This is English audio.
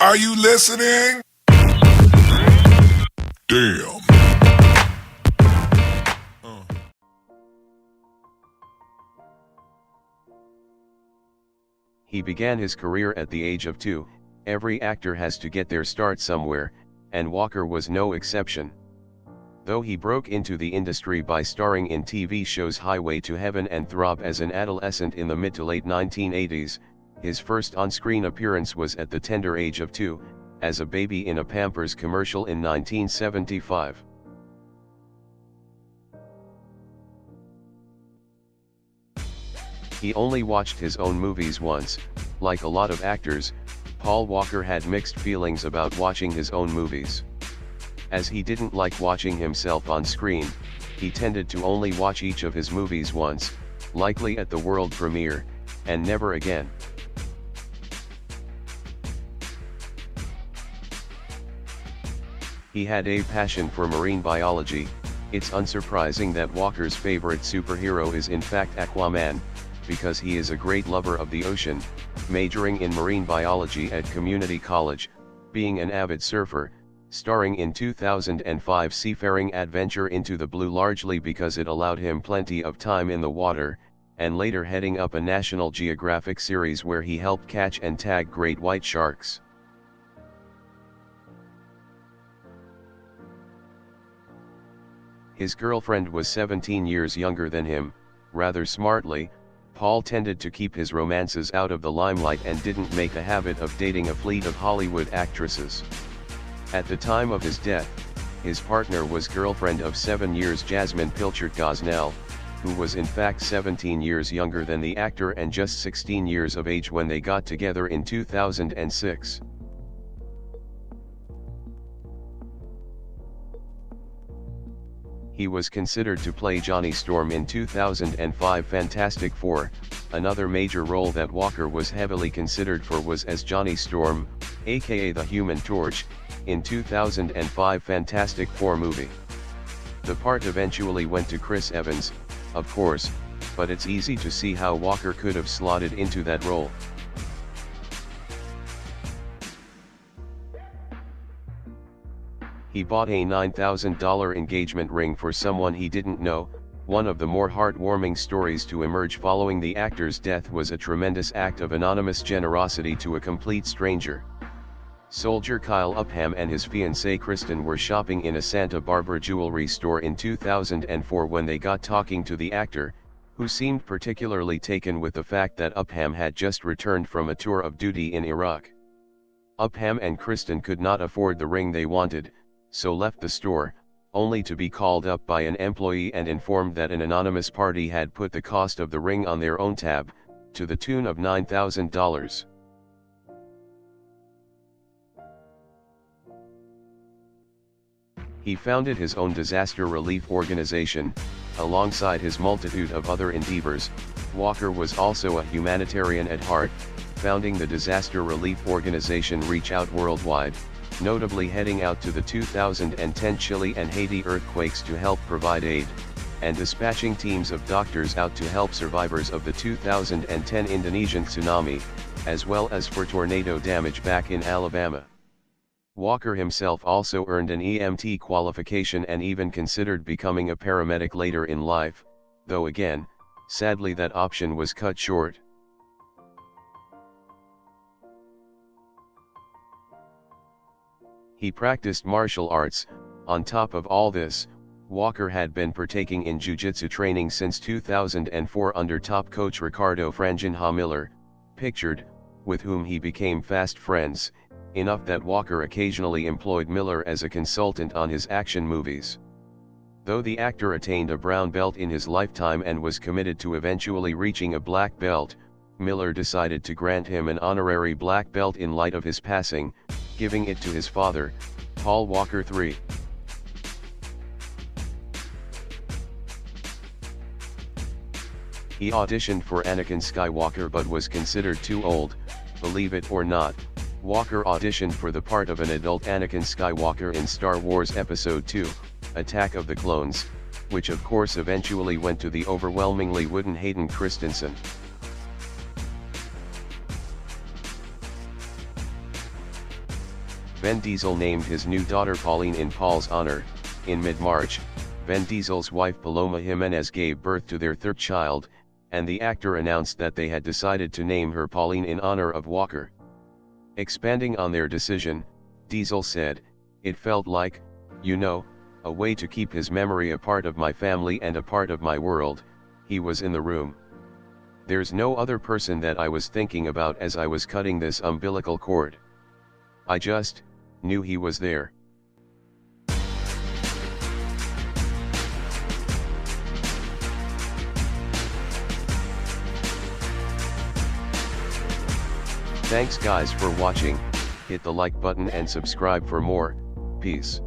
Are you listening? Damn. He began his career at the age of 2. Every actor has to get their start somewhere, and Walker was no exception. Though he broke into the industry by starring in TV shows Highway to Heaven and Throb as an adolescent in the mid to late 1980s, his first on-screen appearance was at the tender age of 2, as a baby in a Pampers commercial in 1975. He only watched his own movies once. Like a lot of actors, Paul Walker had mixed feelings about watching his own movies. As he didn't like watching himself on screen, he tended to only watch each of his movies once, likely at the world premiere, and never again. He had a passion for marine biology. It's unsurprising that Walker's favorite superhero is in fact Aquaman, because he is a great lover of the ocean, majoring in marine biology at community college, being an avid surfer, starring in 2005 seafaring adventure Into the Blue largely because it allowed him plenty of time in the water, and later heading up a National Geographic series where he helped catch and tag great white sharks. His girlfriend was 17 years younger than him. Rather smartly, Paul tended to keep his romances out of the limelight and didn't make a habit of dating a fleet of Hollywood actresses. At the time of his death, his partner was girlfriend of 7 years Jasmine Pilchard Gosnell, who was in fact 17 years younger than the actor and just 16 years of age when they got together in 2006. He was considered to play Johnny Storm in 2005 Fantastic Four. Another major role that Walker was heavily considered for was as Johnny Storm, aka the Human Torch, in 2005 Fantastic Four movie. The part eventually went to Chris Evans, of course, but it's easy to see how Walker could have slotted into that role. He bought a $9,000 engagement ring for someone he didn't know. One of the more heartwarming stories to emerge following the actor's death was a tremendous act of anonymous generosity to a complete stranger. Soldier Kyle Upham and his fiancée Kristen were shopping in a Santa Barbara jewelry store in 2004 when they got talking to the actor, who seemed particularly taken with the fact that Upham had just returned from a tour of duty in Iraq. Upham and Kristen could not afford the ring they wanted, so left the store, only to be called up by an employee and informed that an anonymous party had put the cost of the ring on their own tab, to the tune of $9,000. He founded his own disaster relief organization. Alongside his multitude of other endeavors, Walker was also a humanitarian at heart, founding the disaster relief organization Reach Out Worldwide, notably heading out to the 2010 Chile and Haiti earthquakes to help provide aid, and dispatching teams of doctors out to help survivors of the 2010 Indonesian tsunami, as well as for tornado damage back in Alabama. Walker himself also earned an EMT qualification and even considered becoming a paramedic later in life, though again, sadly that option was cut short. He practiced martial arts. On top of all this, Walker had been partaking in jiu-jitsu training since 2004 under top coach Ricardo Frangenha Miller, pictured, with whom he became fast friends, enough that Walker occasionally employed Miller as a consultant on his action movies. Though the actor attained a brown belt in his lifetime and was committed to eventually reaching a black belt, Miller decided to grant him an honorary black belt in light of his passing, giving it to his father, Paul Walker III. He auditioned for Anakin Skywalker but was considered too old. Believe it or not, Walker auditioned for the part of an adult Anakin Skywalker in Star Wars Episode II, Attack of the Clones, which of course eventually went to the overwhelmingly wooden Hayden Christensen. Vin Diesel named his new daughter Pauline in Paul's honor. In mid-March, Vin Diesel's wife Paloma Jimenez gave birth to their third child, and the actor announced that they had decided to name her Pauline in honor of Walker. Expanding on their decision, Diesel said, "It felt like, a way to keep his memory a part of my family and a part of my world. He was in the room. There's no other person that I was thinking about as I was cutting this umbilical cord. I just knew he was there." Thanks guys for watching, hit the like button and subscribe for more. Peace.